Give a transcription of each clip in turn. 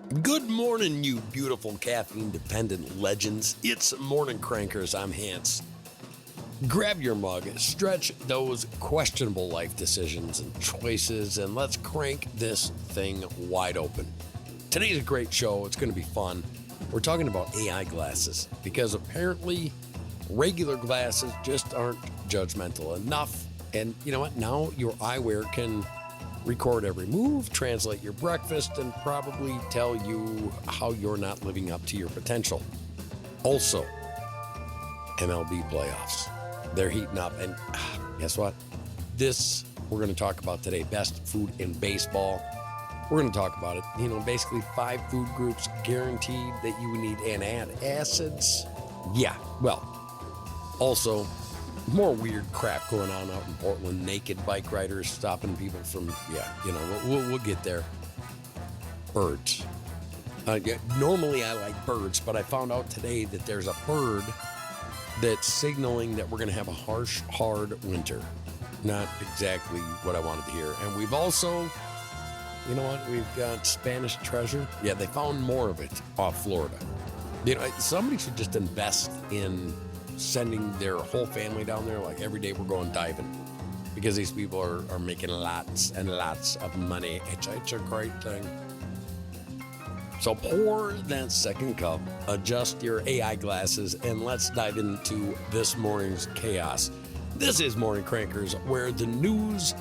Good morning, you beautiful caffeine-dependent legends. It's Morning Crankers. I'm Hans. Grab your mug, stretch those questionable life decisions and choices, and let's crank this thing wide open. Today's a great show. It's going to be fun. We're talking about AI glasses because apparently regular glasses just aren't judgmental enough. And you know what? Now your eyewear can record every move, translate your breakfast, and probably tell you how you're not living up to your potential. Also, MLB playoffs. They're heating up, and guess what? We're going to talk about today, best food in baseball. We're going to talk about it. Basically 5 food groups guaranteed that you need antacids. Yeah, well, also more weird crap going on out in Portland. Naked bike riders stopping people from, we'll get there. Birds. Normally I like birds, but I found out today that there's a bird that's signaling that we're going to have a harsh, hard winter. Not exactly what I wanted to hear. And we've also, we've got Spanish treasure. Yeah, they found more of it off Florida. Somebody should just invest in sending their whole family down there. Like every day we're going diving because these people are making lots and lots of money. It's a great thing. So pour that second cup, adjust your AI glasses, and let's dive into this morning's chaos. This is Morning Crankers, where the news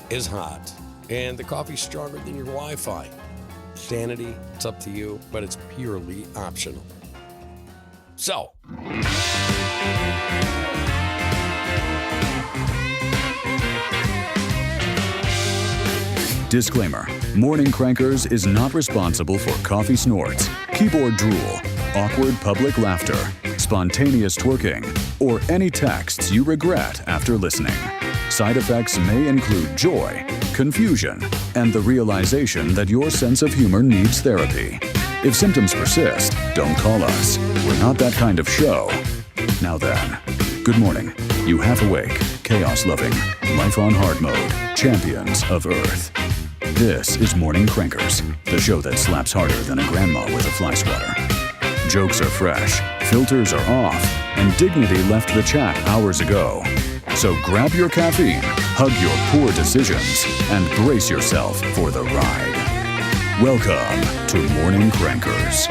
is hot and the coffee's stronger than your Wi-Fi. Sanity, it's up to you, but it's purely optional. So, disclaimer: Morning Crankers is not responsible for coffee snorts, keyboard drool, awkward public laughter, spontaneous twerking, or any texts you regret after listening. Side effects may include joy, confusion, and the realization that your sense of humor needs therapy. If symptoms persist, don't call us. We're not that kind of show. Now then, good morning, you half-awake, chaos-loving, life-on hard mode, champions of Earth. This is Morning Crankers, the show that slaps harder than a grandma with a fly swatter. Jokes are fresh, filters are off, and dignity left the chat hours ago. So grab your caffeine, hug your poor decisions, and brace yourself for the ride. Welcome to Morning Crankers.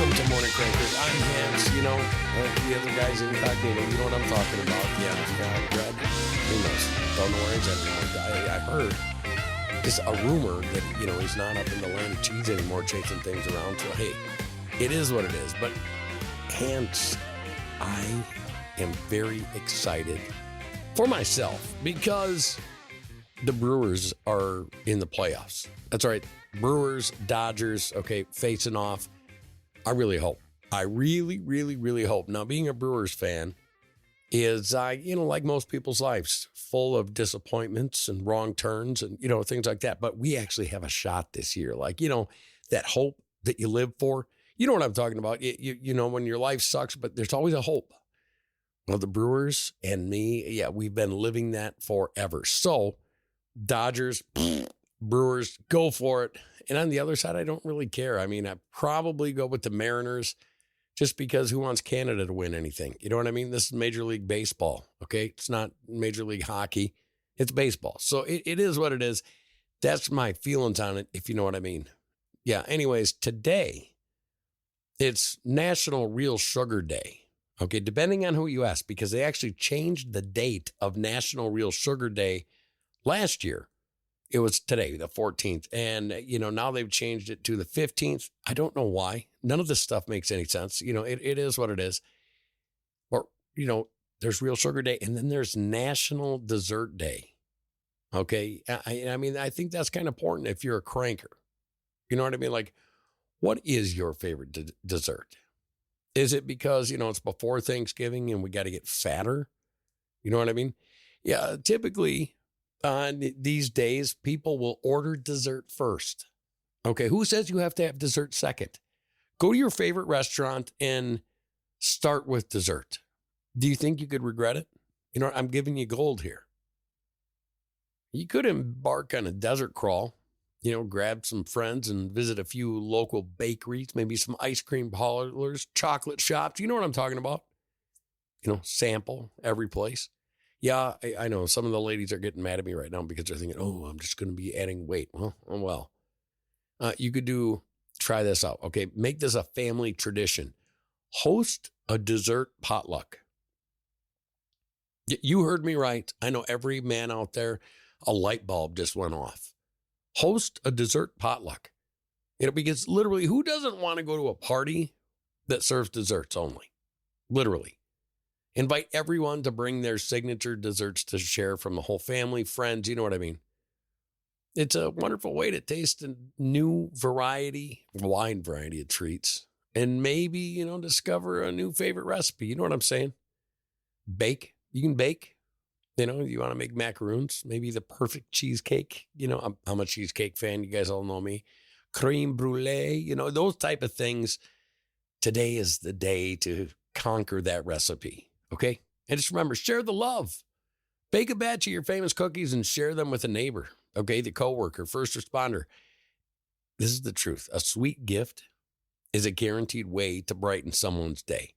welcome to Morning Crankers. I'm Hans, the other guy's incognito. You know what I'm talking about. Yeah, Greg. Who knows? Don't know where he's at anymore. I heard it's a rumor that, he's not up in the land of cheese anymore, chasing things around. So, hey, it is what it is. But hence, I am very excited for myself because the Brewers are in the playoffs. That's right. Brewers, Dodgers, okay, facing off. I really hope. I really, really, really hope. Now, being a Brewers fan is, like most people's lives, full of disappointments and wrong turns and, things like that. But we actually have a shot this year. Like, that hope that you live for. You know what I'm talking about? When your life sucks, but there's always a hope. Well, the Brewers and me, we've been living that forever. So, Dodgers, Brewers, go for it. And on the other side, I don't really care. I mean, I probably go with the Mariners just because who wants Canada to win anything? You know what I mean? This is Major League Baseball, okay? It's not Major League Hockey. It's baseball. So it is what it is. That's my feelings on it, if you know what I mean. Yeah, anyways, today, it's National Real Sugar Day, okay? Depending on who you ask, because they actually changed the date of National Real Sugar Day last year. It was today, the 14th. And, now they've changed it to the 15th. I don't know why. None of this stuff makes any sense. It is what it is. Or, there's Real Sugar Day and then there's National Dessert Day. Okay. I think that's kind of important if you're a cranker. You know what I mean? Like, what is your favorite dessert? Is it because, it's before Thanksgiving and we got to get fatter? You know what I mean? Yeah, typically these days, people will order dessert first. Okay, who says you have to have dessert second? Go to your favorite restaurant and start with dessert. Do you think you could regret it? You know, I'm giving you gold here. You could embark on a desert crawl, grab some friends and visit a few local bakeries, maybe some ice cream parlors, chocolate shops. You know what I'm talking about? Sample every place. Yeah, I know some of the ladies are getting mad at me right now because they're thinking, oh, I'm just going to be adding weight. Well, you could try this out. Okay, make this a family tradition. Host a dessert potluck. You heard me right. I know every man out there, a light bulb just went off. Host a dessert potluck. Because literally, who doesn't want to go to a party that serves desserts only? Literally. Invite everyone to bring their signature desserts to share from the whole family, friends, you know what I mean? It's a wonderful way to taste a new wide variety of treats. And maybe, discover a new favorite recipe. You know what I'm saying? Bake. You can bake. You want to make macaroons, maybe the perfect cheesecake. I'm a cheesecake fan. You guys all know me. Creme brulee, those type of things. Today is the day to conquer that recipe. Okay. And just remember, share the love. Bake a batch of your famous cookies and share them with a neighbor. Okay. The coworker, first responder. This is the truth. A sweet gift is a guaranteed way to brighten someone's day.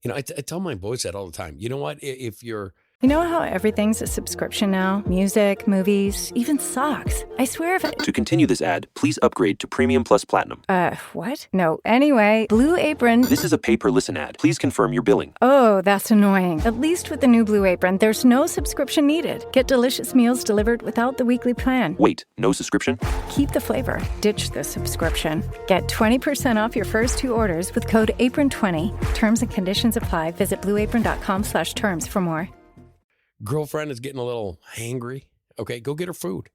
I tell my boys that all the time. You know what? If you're... You know how everything's a subscription now? Music, movies, even socks. I swear if... To continue this ad, please upgrade to Premium Plus Platinum. What? No. Anyway, Blue Apron... This is a pay-per-listen ad. Please confirm your billing. Oh, that's annoying. At least with the new Blue Apron, there's no subscription needed. Get delicious meals delivered without the weekly plan. Wait, no subscription? Keep the flavor. Ditch the subscription. Get 20% off your first 2 orders with code APRON20. Terms and conditions apply. Visit blueapron.com/terms for more. Girlfriend is getting a little hangry. Okay, go get her food.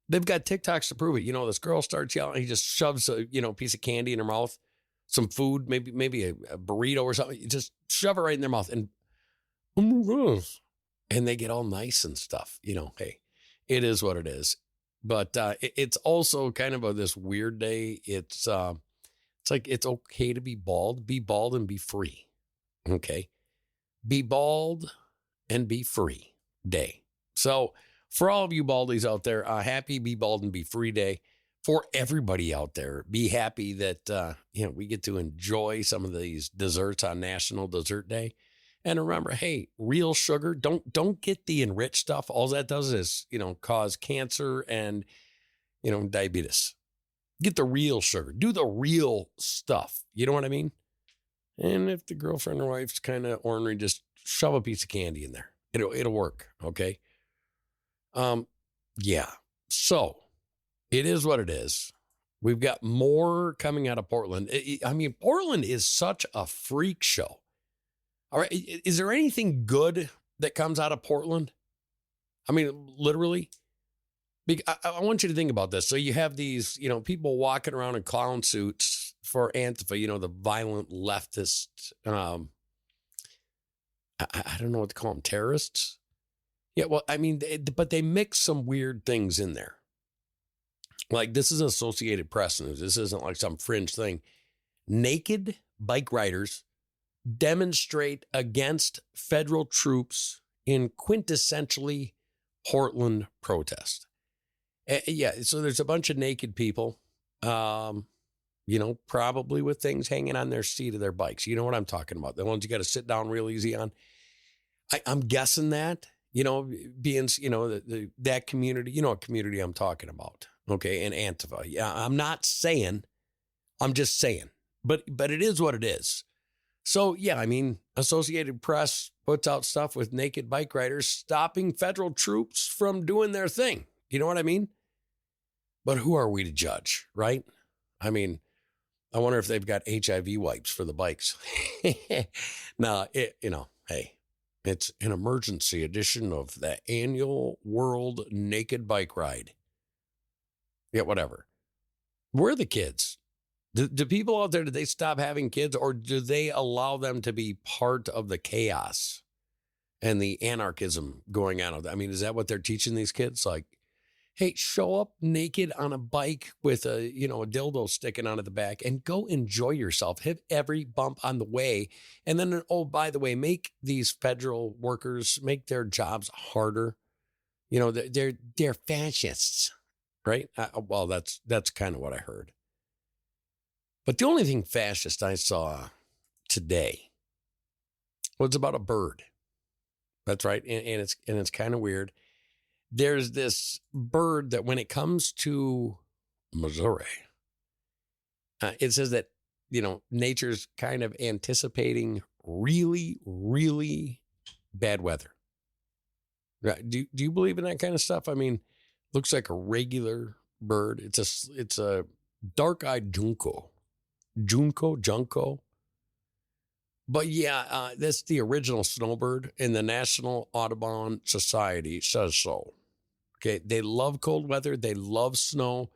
They've got TikToks to prove it. This girl starts yelling. He just shoves a piece of candy in her mouth, some food, maybe a burrito or something. You just shove it right in their mouth, and they get all nice and stuff. Hey, it is what it is. But it's also kind of this weird day. It's like it's okay to be bald. Be bald and be free. Okay, be bald and be free day. So for all of you baldies out there, happy Be Bald and Be Free Day. For everybody out there, be happy that, we get to enjoy some of these desserts on National Dessert Day. And remember, hey, real sugar, don't get the enriched stuff. All that does is, cause cancer and, diabetes. Get the real sugar. Do the real stuff. You know what I mean? And if the girlfriend or wife's kind of ornery, just shove a piece of candy in there. It'll work. Okay. Yeah. So it is what it is. We've got more coming out of Portland. Portland is such a freak show. All right. Is there anything good that comes out of Portland? Literally. I want you to think about this. So you have these, people walking around in clown suits for Antifa, the violent leftist, I don't know what to call them, terrorists. Yeah, well, but they mix some weird things in there. Like, this is Associated Press news. This isn't like some fringe thing. Naked bike riders demonstrate against federal troops in quintessentially Portland protest. Yeah, so there's a bunch of naked people, probably with things hanging on their seat of their bikes. You know what I'm talking about? The ones you got to sit down real easy on. I'm guessing that, being, that community, what community I'm talking about. Okay. And Antifa. Yeah. I'm not saying, I'm just saying, but it is what it is. So yeah, Associated Press puts out stuff with naked bike riders stopping federal troops from doing their thing. You know what I mean? But who are we to judge, right? I wonder if they've got HIV wipes for the bikes. Now, hey, it's an emergency edition of the annual World Naked Bike Ride. Yeah, whatever. Where are the kids? Do people out there, do they stop having kids, or do they allow them to be part of the chaos and the anarchism going on? Is that what they're teaching these kids? Like, Hey, show up naked on a bike with a dildo sticking out of the back and go enjoy yourself. Hit every bump on the way. And then, oh, by the way, make these federal workers, make their jobs harder. They're fascists, right? Well, that's kind of what I heard. But the only thing fascist I saw today was about a bird. That's right. And it's kind of weird. There's this bird that when it comes to Missouri, it says that, nature's kind of anticipating really, really bad weather. Do you believe in that kind of stuff? I mean, looks like a regular bird. It's a dark-eyed junco. But yeah, that's the original snowbird, and the National Audubon Society says so. Okay, they love cold weather. They love snow.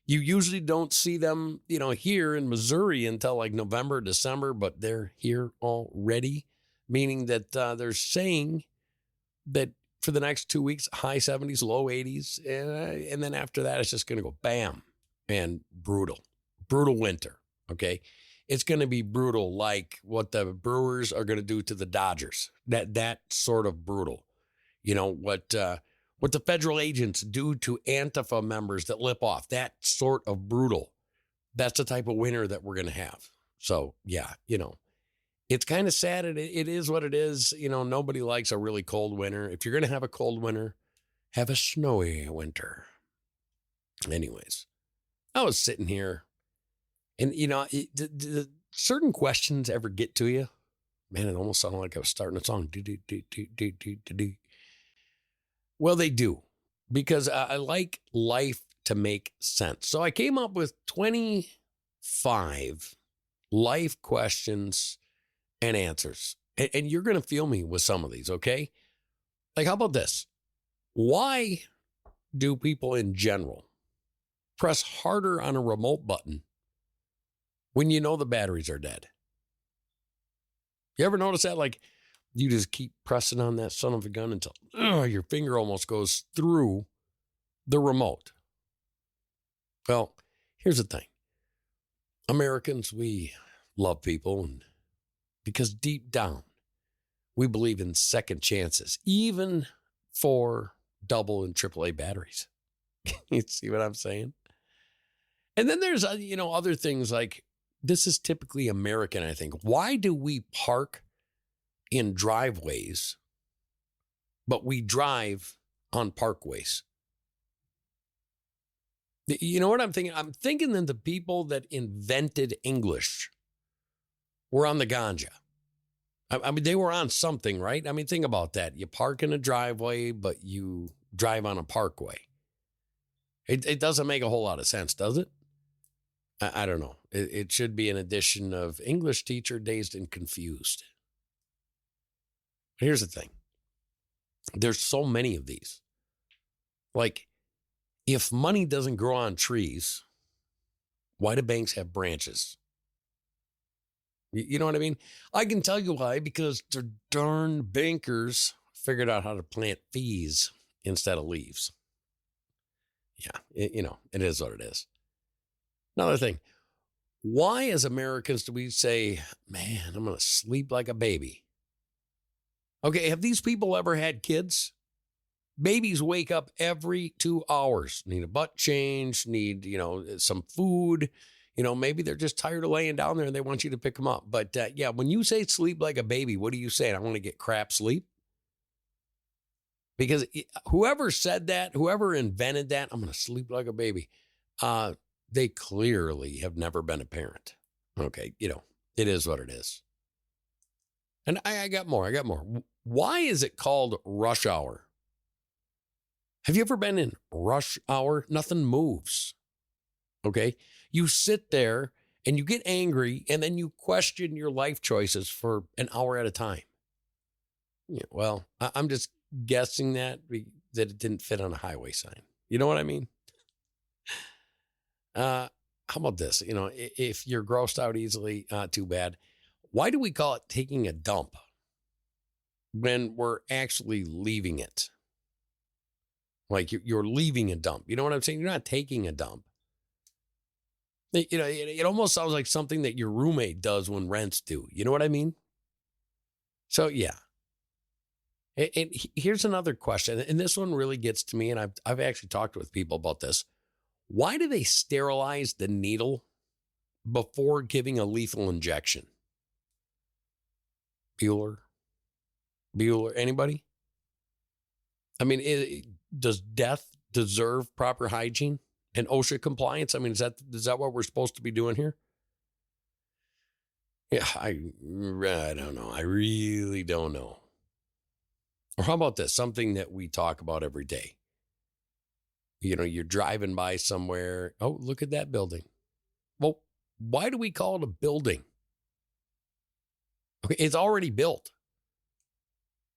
You usually don't see them, here in Missouri until like November, December, but they're here already, meaning that they're saying that for the next 2 weeks, high 70s, low 80s, and then after that, it's just going to go bam and brutal winter. Okay. It's going to be brutal, like what the Brewers are going to do to the Dodgers. That sort of brutal. What the federal agents do to Antifa members that lip off. That sort of brutal. That's the type of winter that we're going to have. So yeah, it's kind of sad. It is what it is. Nobody likes a really cold winter. If you're going to have a cold winter, have a snowy winter. Anyways, I was sitting here. And, did certain questions ever get to you? Man, it almost sounded like I was starting a song. Well, they do, because I like life to make sense. So I came up with 25 life questions and answers. And you're going to feel me with some of these, okay? Like, how about this? Why do people in general press harder on a remote button when the batteries are dead? You ever notice that? Like, you just keep pressing on that son of a gun until your finger almost goes through the remote. Well, here's the thing. Americans, we love people, and because deep down, we believe in second chances, even for double and AAA batteries. You see what I'm saying? And then there's, other things like, this is typically American, I think. Why do we park in driveways, but we drive on parkways? You know what I'm thinking? I'm thinking that the people that invented English were on the ganja. I mean, they were on something, right? I mean, think about that. You park in a driveway, but you drive on a parkway. It doesn't make a whole lot of sense, does it? I don't know. It should be an edition of English Teacher Dazed and Confused. Here's the thing. There's so many of these. Like, if money doesn't grow on trees, why do banks have branches? You know what I mean? I can tell you why, because the darn bankers figured out how to plant fees instead of leaves. Yeah, it is what it is. Another thing, why as Americans do we say, man, I'm going to sleep like a baby? Okay, have these people ever had kids? Babies wake up every 2 hours, need a butt change, need, some food. Maybe they're just tired of laying down there and they want you to pick them up. But yeah, when you say sleep like a baby, what are you saying? I want to get crap sleep? Because whoever said that, whoever invented that, I'm going to sleep like a baby. They clearly have never been a parent. Okay, it is what it is. And I got more. Why is it called rush hour? Have you ever been in rush hour? Nothing moves. Okay, you sit there and you get angry and then you question your life choices for an hour at a time. Yeah, well, I'm just guessing that it didn't fit on a highway sign. You know what I mean? How about this? If you're grossed out easily, too bad. Why do we call it taking a dump when we're actually leaving it? Like you're leaving a dump. You know what I'm saying? You're not taking a dump. It almost sounds like something that your roommate does when rent's due. You know what I mean? So, yeah. And here's another question, and this one really gets to me, and I've actually talked with people about this. Why do they sterilize the needle before giving a lethal injection? Bueller, anybody? I mean, does death deserve proper hygiene and OSHA compliance? I mean, is that what we're supposed to be doing here? Yeah, I don't know. I really don't know. Or how about this? Something that we talk about every day. You're driving by somewhere. Oh, look at that building. Well, why do we call it a building? Okay, it's already built.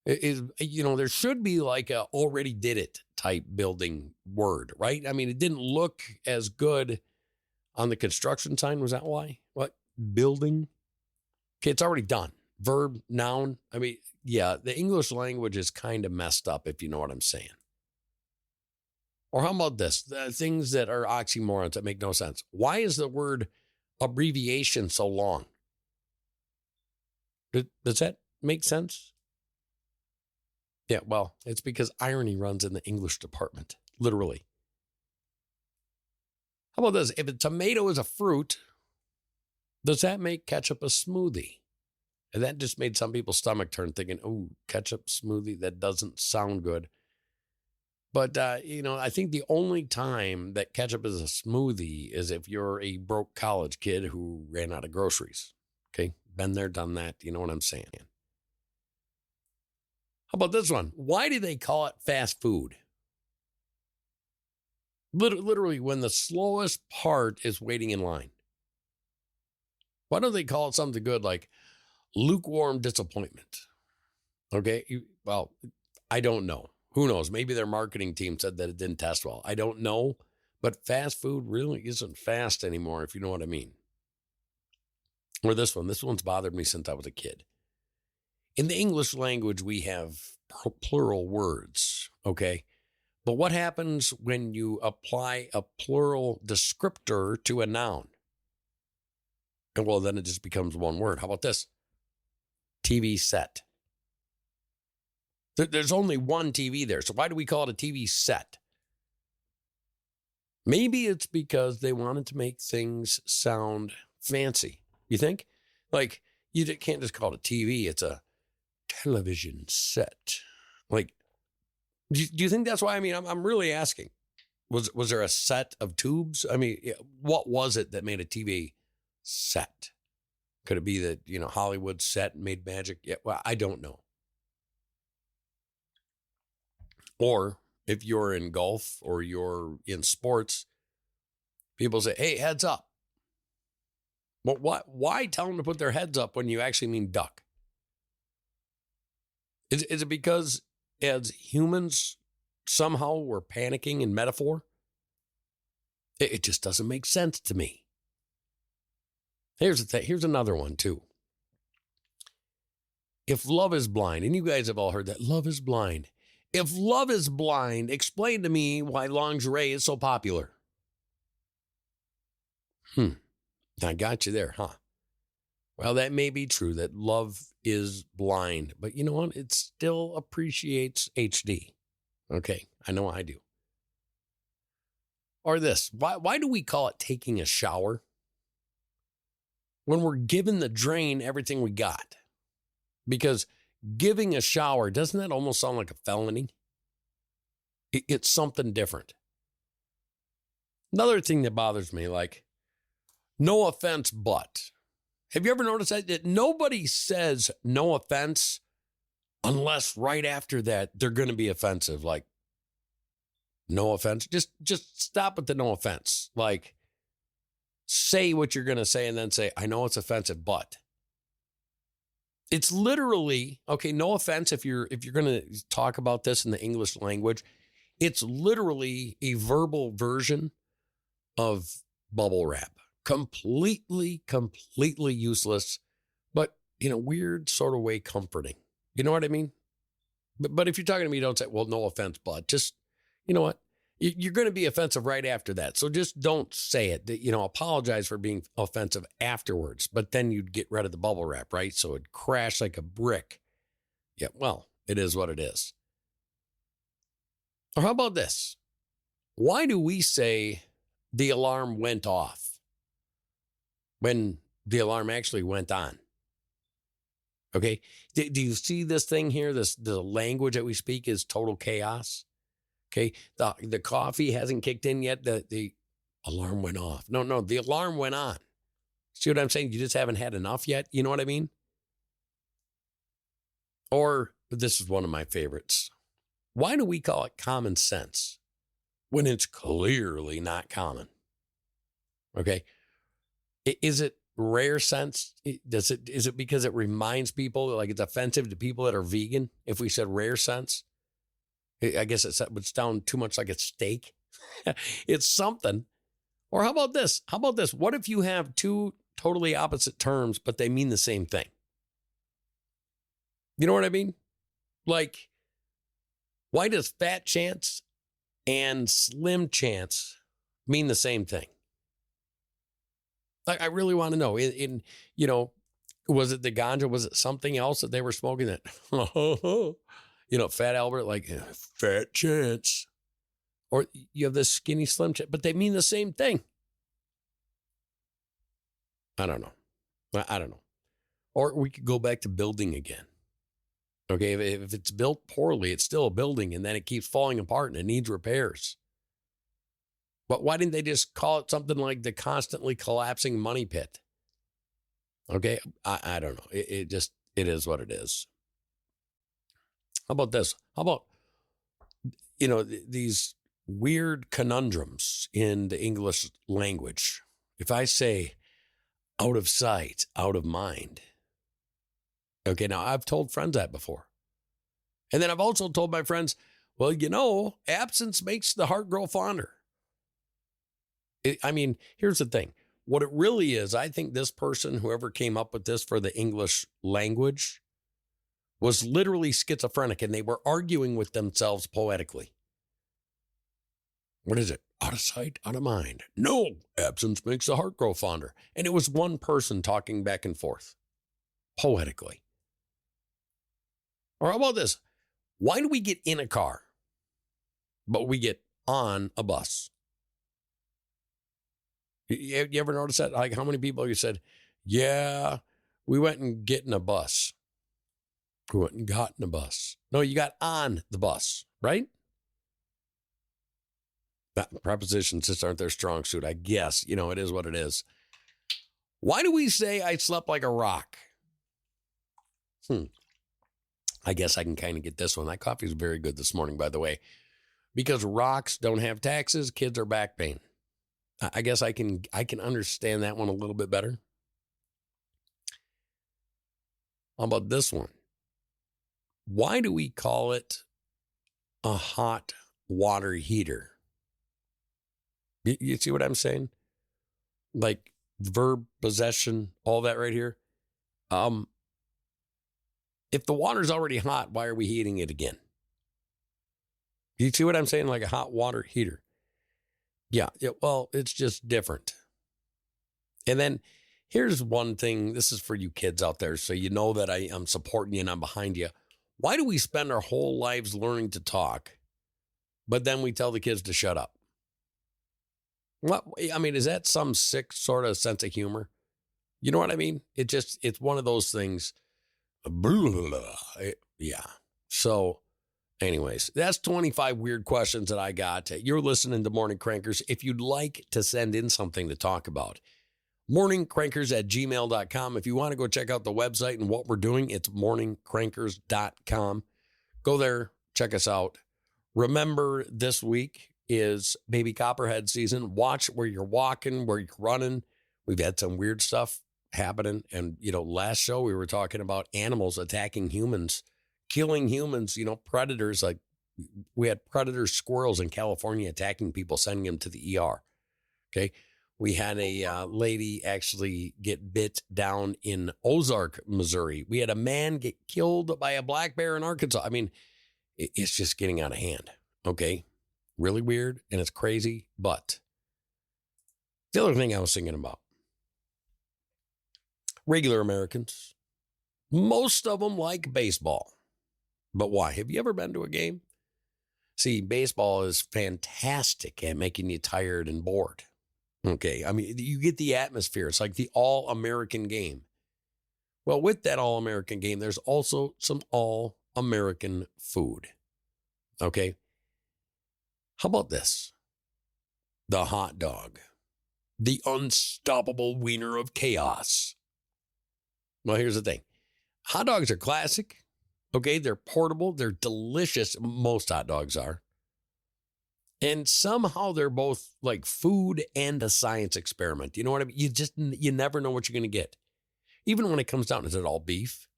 There should be like a already did it type building word, right? I mean, it didn't look as good on the construction sign. Was that why? What? Building? Okay, it's already done. Verb, noun. I mean, yeah, the English language is kind of messed up, if you know what I'm saying. Or how about this? The things that are oxymorons that make no sense. Why is the word abbreviation so long? Does that make sense? Yeah, well, it's because irony runs in the English department, literally. How about this? If a tomato is a fruit, does that make ketchup a smoothie? And that just made some people's stomach turn thinking, oh, ketchup smoothie, that doesn't sound good. But, I think the only time that ketchup is a smoothie is if you're a broke college kid who ran out of groceries. Okay, been there, done that. You know what I'm saying? How about this one? Why do they call it fast food? Literally, when the slowest part is waiting in line. Why don't they call it something good like lukewarm disappointment? Okay, well, I don't know. Who knows? Maybe their marketing team said that it didn't test well. I don't know. But fast food really isn't fast anymore, if you know what I mean. Or this one. This one's bothered me since I was a kid. In the English language, we have plural words, okay? But what happens when you apply a plural descriptor to a noun? And well, then it just becomes one word. How about this? TV set. There's only one TV there. So why do we call it a TV set? Maybe it's because they wanted to make things sound fancy. You think? Like, you can't just call it a TV. It's a television set. Like, do you think that's why? I mean, I'm really asking. Was there a set of tubes? I mean, what was it that made a TV set? Could it be that, Hollywood set made magic? Yeah, well, I don't know. Or if you're in golf or you're in sports, people say, hey, heads up. Well, why tell them to put their heads up when you actually mean duck? Is it because as humans, somehow we're panicking in metaphor? It just doesn't make sense to me. Here's the thing. Here's another one, too. If love is blind, and you guys have all heard that, love is blind. If love is blind, explain to me why lingerie is so popular. I got you there, huh? Well, that may be true that love is blind, but you know what? It still appreciates HD. Okay, I know I do. Or this, why do we call it taking a shower? When we're giving the drain everything we got. Because giving a shower, doesn't that almost sound like a felony? It's something different. Another thing that bothers me, like, no offense, but. Have you ever noticed that nobody says no offense unless right after that they're going to be offensive? Like, no offense. Just stop at the no offense. Like, say what you're going to say and then say, I know it's offensive, but. It's literally, okay, no offense if you're going to talk about this in the English language, it's literally a verbal version of bubble wrap. Completely useless, but in a weird sort of way comforting. You know what I mean? But if you're talking to me, don't say, well, no offense, but just You know what? You're going to be offensive right after that. So just don't say it. Apologize for being offensive afterwards. But then you'd get rid of the bubble wrap, right? So it'd crash like a brick. Yeah, well, it is what it is. Or how about this? Why do we say the alarm went off when the alarm actually went on? Okay. Do you see this thing here? The language that we speak is total chaos. Okay. The coffee hasn't kicked in yet. The alarm went off. No, the alarm went on. See what I'm saying? You just haven't had enough yet. You know what I mean? Or this is one of my favorites. Why do we call it common sense when it's clearly not common? Okay. Is it rare sense? Is it because it reminds people, like it's offensive to people that are vegan? If we said rare sense, I guess it would sound too much like a steak. It's something. Or how about this? What if you have two totally opposite terms, but they mean the same thing? You know what I mean? Like, why does fat chance and slim chance mean the same thing? Like, I really want to know. Was it the ganja? Was it something else that they were smoking that? Fat Albert, like fat chance. Or you have this skinny slim chance, but they mean the same thing. I don't know. Or we could go back to building again. Okay, if it's built poorly, it's still a building, and then it keeps falling apart and it needs repairs. But why didn't they just call it something like the constantly collapsing money pit? Okay, I don't know. It is what it is. How about this? How about, these weird conundrums in the English language? If I say out of sight, out of mind. Okay, now I've told friends that before. And then I've also told my friends, well, absence makes the heart grow fonder. Here's the thing. What it really is, I think this person, whoever came up with this for the English language, was literally schizophrenic, and they were arguing with themselves poetically. What is it? Out of sight, out of mind. No, absence makes the heart grow fonder. And it was one person talking back and forth poetically. Or how about this? Why do we get in a car, but we get on a bus? You ever notice that? Like, how many people you said, yeah, we went and get in a bus. We went and got in a bus. No, you got on the bus, right? That prepositions just aren't their strong suit. I guess, it is what it is. Why do we say I slept like a rock? I guess I can kind of get this one. That coffee is very good this morning, by the way. Because rocks don't have taxes, kids are back pain. I guess I can understand that one a little bit better. How about this one? Why do we call it a hot water heater? You see what I'm saying? Like verb, possession, all that right here. If the water's already hot, why are we heating it again? You see what I'm saying? Like a hot water heater. Yeah, well, it's just different. And then here's one thing. This is for you kids out there, so you know that I am supporting you and I'm behind you. Why do we spend our whole lives learning to talk, but then we tell the kids to shut up? Is that some sick sort of sense of humor? You know what I mean? It's one of those things. Yeah. So anyways, that's 25 weird questions that I got. You're listening to Morning Crankers. If you'd like to send in something to talk about, morningcrankers@gmail.com. If you want to go check out the website and what we're doing, it's morningcrankers.com. Go there, check us out. Remember, this week is baby copperhead season. Watch where you're walking, where you're running. We've had some weird stuff happening. And, last show we were talking about animals attacking humans, killing humans, predators. Like we had predator squirrels in California attacking people, sending them to the ER. Okay. We had a lady actually get bit down in Ozark, Missouri. We had a man get killed by a black bear in Arkansas. It's just getting out of hand. Okay. really weird and it's crazy. But the other thing I was thinking about, regular Americans, most of them like baseball. But why? Have you ever been to a game? See, baseball is fantastic at making you tired and bored. Okay, I mean, you get the atmosphere. It's like the all-American game. Well, with that all-American game, there's also some all-American food. Okay? How about this? The hot dog. The unstoppable wiener of chaos. Well, here's the thing. Hot dogs are classic. Okay, they're portable. They're delicious. Most hot dogs are. And somehow they're both like food and a science experiment. You know what I mean? You never know what you're going to get. Even when it comes down, is it all beef?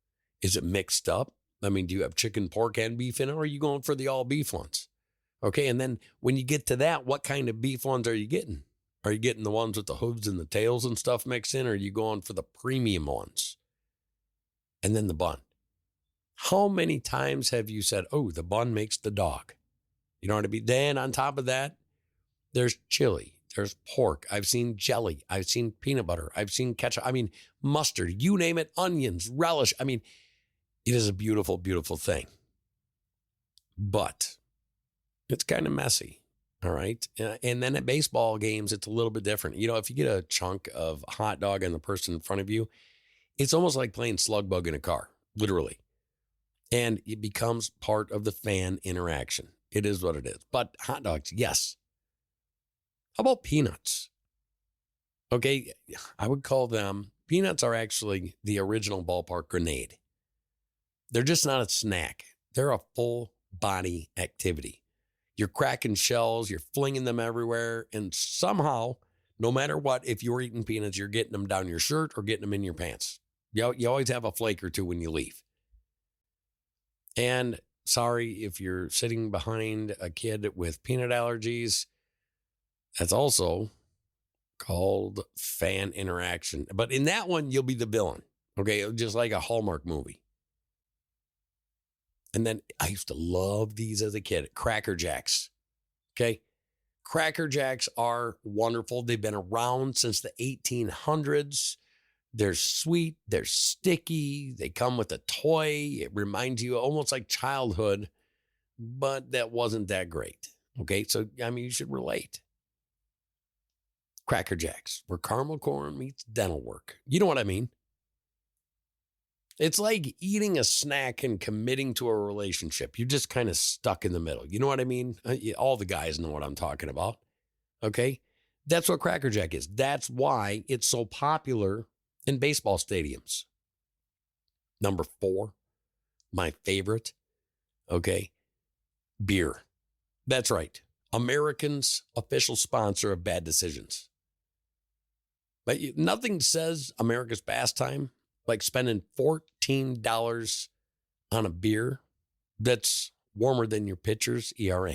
Is it mixed up? I mean, do you have chicken, pork, and beef in it? Or are you going for the all beef ones? Okay. And then when you get to that, what kind of beef ones are you getting? Are you getting the ones with the hooves and the tails and stuff mixed in? Or are you going for the premium ones? And then the bun. How many times have you said, oh, the bun makes the dog? You know what I mean? Then on top of that, there's chili, there's pork. I've seen jelly. I've seen peanut butter. I've seen ketchup. I mean, mustard, you name it, onions, relish. I mean, it is a beautiful, beautiful thing. But it's kind of messy. All right. And then at baseball games, it's a little bit different. You know, if you get a chunk of hot dog and the person in front of you, it's almost like playing slug bug in a car, literally. And it becomes part of the fan interaction. It is what it is. But hot dogs, yes. How about peanuts? Okay, I would call them, peanuts are actually the original ballpark grenade. They're just not a snack. They're a full body activity. You're cracking shells, you're flinging them everywhere, and somehow, no matter what, if you're eating peanuts, you're getting them down your shirt or getting them in your pants. You always have a flake or two when you leave. And sorry if you're sitting behind a kid with peanut allergies. That's also called fan interaction. But in that one, you'll be the villain. Okay, just like a Hallmark movie. And then I used to love these as a kid. Cracker Jacks. Okay. Cracker Jacks are wonderful. They've been around since the 1800s. They're sweet. They're sticky. They come with a toy. It reminds you almost like childhood, but that wasn't that great. Okay. So, I mean, you should relate. Cracker Jacks, where caramel corn meets dental work. You know what I mean? It's like eating a snack and committing to a relationship. You're just kind of stuck in the middle. You know what I mean? All the guys know what I'm talking about. Okay. That's what Cracker Jack is. That's why it's so popular in baseball stadiums. Number 4, my favorite. Okay. Beer. That's right. Americans' official sponsor of bad decisions. But nothing says America's pastime like spending $14 on a beer that's warmer than your pitcher's ERA.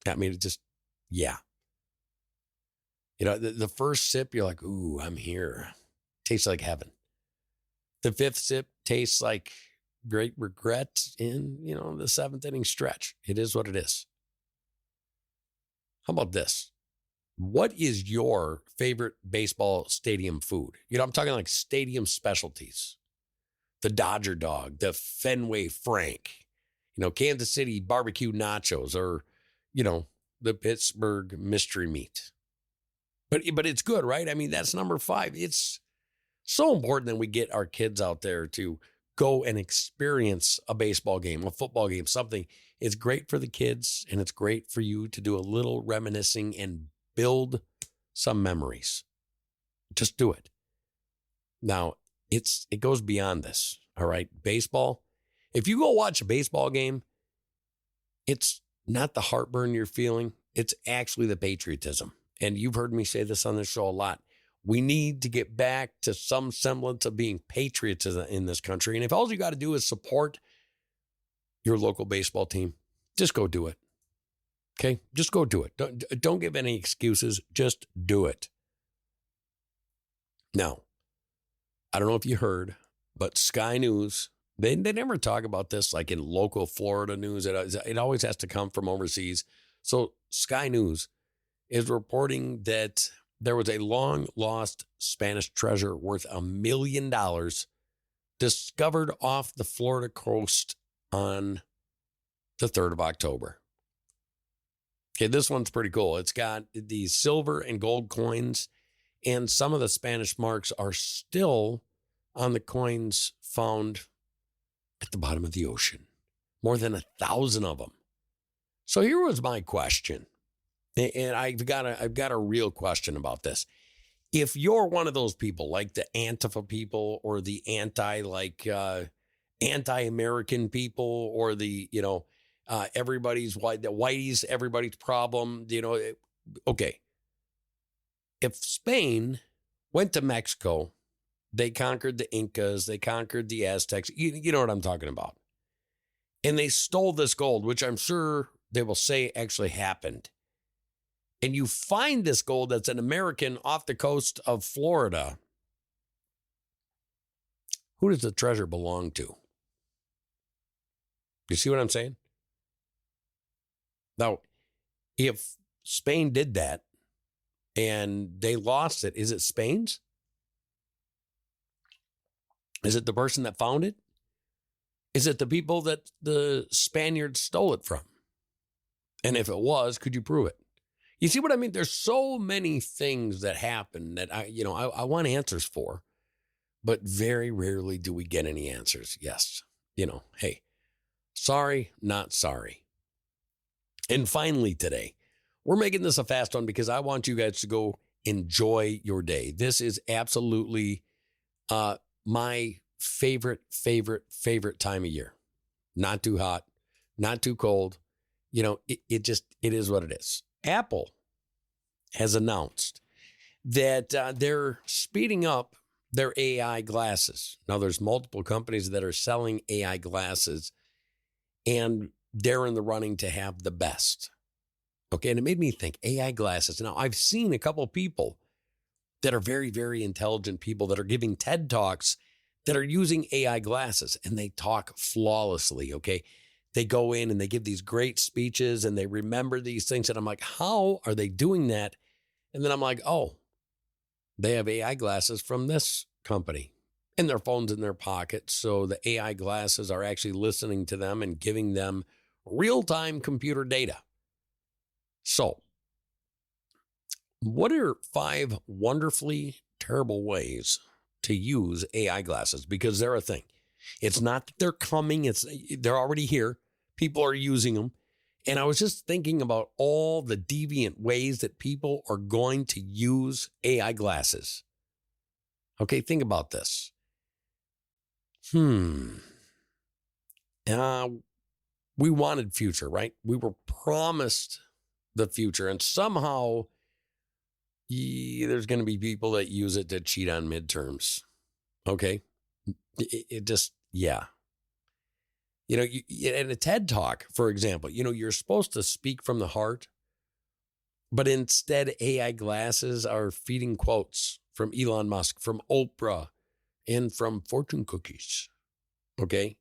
I mean, it just, yeah. You know, the first sip, you're like, ooh, I'm here. Tastes like heaven. The 5th sip tastes like great regret in, the 7th inning stretch. It is what it is. How about this? What is your favorite baseball stadium food? I'm talking like stadium specialties. The Dodger dog, the Fenway Frank, Kansas City barbecue nachos, or, the Pittsburgh mystery meat. But it's good, right? I mean, that's number 5. It's so important that we get our kids out there to go and experience a baseball game, a football game, something. It's great for the kids, and it's great for you to do a little reminiscing and build some memories. Just do it. Now, it goes beyond this, all right? Baseball, if you go watch a baseball game, it's not the heartburn you're feeling. It's actually the patriotism. And you've heard me say this on the show a lot. We need to get back to some semblance of being patriots in this country. And if all you got to do is support your local baseball team, just go do it. Okay? Just go do it. Don't give any excuses. Just do it. Now, I don't know if you heard, but Sky News, they never talk about this like in local Florida news. It always has to come from overseas. So Sky News is reporting that there was a long lost Spanish treasure worth $1 million discovered off the Florida coast on the 3rd of October. Okay, this one's pretty cool. It's got these silver and gold coins, and some of the Spanish marks are still on the coins found at the bottom of the ocean. More than 1,000 of them. So here was my question, and I've got a real question about this. If you're one of those people, like the Antifa people or the anti-American people, or the, everybody's white, the whiteys, everybody's problem, okay. If Spain went to Mexico, they conquered the Incas, they conquered the Aztecs, you know what I'm talking about. And they stole this gold, which I'm sure they will say actually happened. And you find this gold that's an American off the coast of Florida. Who does the treasure belong to? You see what I'm saying? Now, if Spain did that and they lost it, is it Spain's? Is it the person that found it? Is it the people that the Spaniards stole it from? And if it was, could you prove it? You see what I mean? There's so many things that happen that I want answers for, but very rarely do we get any answers. Yes. Hey, sorry, not sorry. And finally today, we're making this a fast one because I want you guys to go enjoy your day. This is absolutely my favorite time of year. Not too hot, not too cold. It is what it is. Apple has announced that they're speeding up their AI glasses. Now, there's multiple companies that are selling AI glasses, and they're in the running to have the best. Okay, and it made me think, AI glasses. Now, I've seen a couple people that are very, very intelligent people that are giving TED Talks that are using AI glasses, and they talk flawlessly, okay? They go in and they give these great speeches and they remember these things. And I'm like, how are they doing that? And then I'm like, oh, they have AI glasses from this company and their phones in their pocket. So the AI glasses are actually listening to them and giving them real-time computer data. So what are 5 wonderfully terrible ways to use AI glasses? Because they're a thing. It's not that they're coming. They're already here. People are using them. And I was just thinking about all the deviant ways that people are going to use AI glasses. Okay, think about this. We wanted future, right? We were promised the future. And somehow there's going to be people that use it to cheat on midterms. Okay. It just, yeah. In a TED Talk, for example, you're supposed to speak from the heart, but instead AI glasses are feeding quotes from Elon Musk, from Oprah, and from fortune cookies. Okay.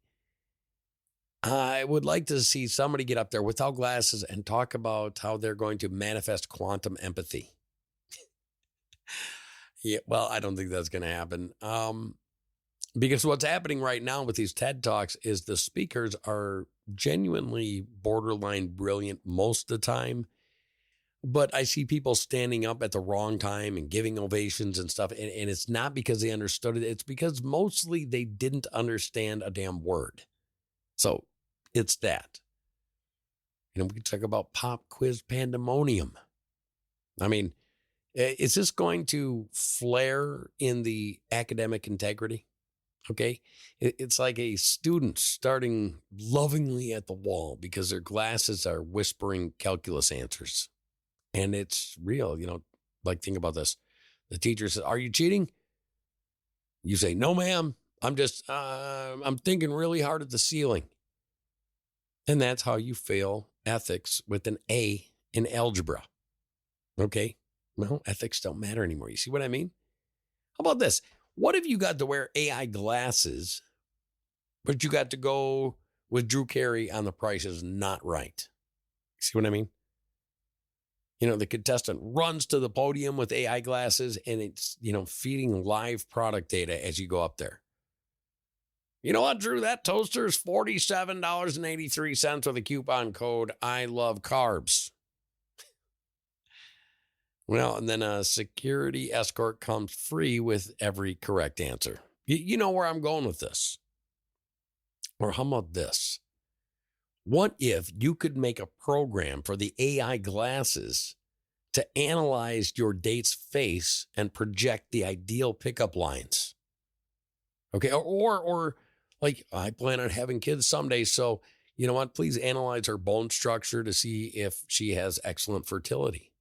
I would like to see somebody get up there without glasses and talk about how they're going to manifest quantum empathy. Yeah, well, I don't think that's going to happen. Because what's happening right now with these TED Talks is the speakers are genuinely borderline brilliant most of the time. But I see people standing up at the wrong time and giving ovations and stuff. And it's not because they understood it. It's because mostly they didn't understand a damn word. So it's that. We can talk about pop quiz pandemonium. I mean, is this going to flare in the academic integrity? Okay. It's like a student starting lovingly at the wall because their glasses are whispering calculus answers. And it's real, like think about this. The teacher says, "Are you cheating?" You say, "No, ma'am. I'm just, I'm thinking really hard at the ceiling." And that's how you fail ethics with an A in algebra. Okay. Well, ethics don't matter anymore. You see what I mean? How about this? What if you got to wear AI glasses, but you got to go with Drew Carey on The Price is Not Right? See what I mean? The contestant runs to the podium with AI glasses and it's, feeding live product data as you go up there. You know what, Drew? That toaster is $47.83 with a coupon code I love carbs. Well, and then a security escort comes free with every correct answer. You know where I'm going with this. Or how about this? What if you could make a program for the AI glasses to analyze your date's face and project the ideal pickup lines? Okay, or like, I plan on having kids someday, so you know what? Please analyze her bone structure to see if she has excellent fertility.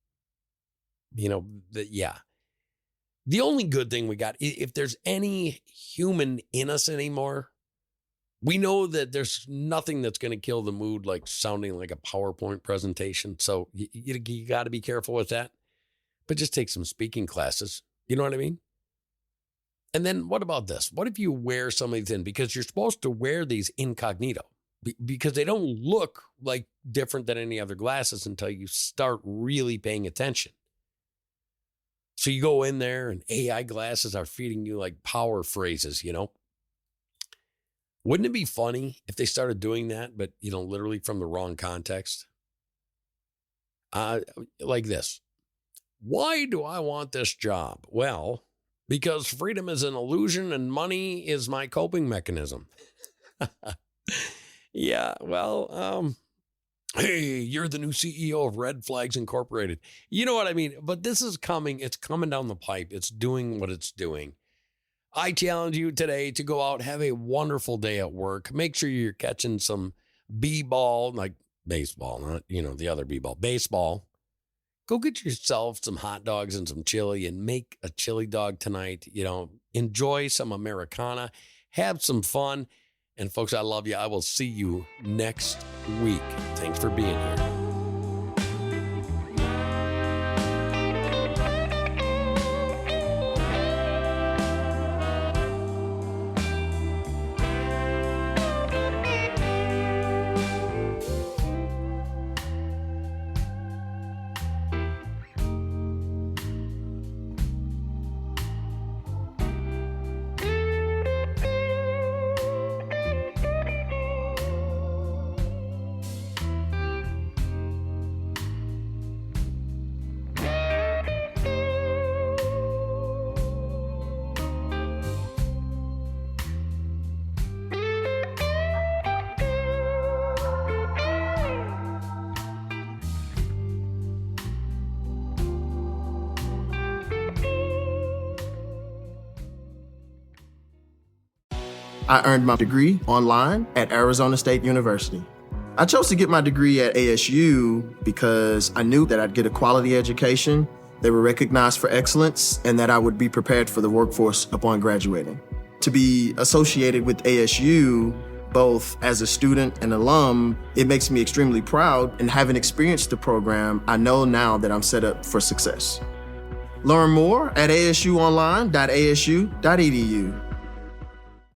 The only good thing we got, if there's any human in us anymore, we know that there's nothing that's going to kill the mood like sounding like a PowerPoint presentation. So you got to be careful with that. But just take some speaking classes. You know what I mean? And then what about this? What if you wear some of these in? Because you're supposed to wear these incognito because they don't look like different than any other glasses until you start really paying attention. So you go in there and AI glasses are feeding you like power phrases, Wouldn't it be funny if they started doing that, but, literally from the wrong context? Like this. Why do I want this job? Well, because freedom is an illusion and money is my coping mechanism. Yeah, well, hey, you're the new CEO of Red Flags Incorporated. You know what I mean? But this is coming. It's coming down the pipe. It's doing what it's doing. I challenge you today to go out, have a wonderful day at work. Make sure you're catching some b-ball, like baseball, not, the other b-ball, baseball. Go get yourself some hot dogs and some chili and make a chili dog tonight. Enjoy some Americana, have some fun. And folks, I love you. I will see you next week. Thanks for being here. I earned my degree online at Arizona State University. I chose to get my degree at ASU because I knew that I'd get a quality education, they were recognized for excellence, and that I would be prepared for the workforce upon graduating. To be associated with ASU, both as a student and alum, it makes me extremely proud, and having experienced the program, I know now that I'm set up for success. Learn more at asuonline.asu.edu.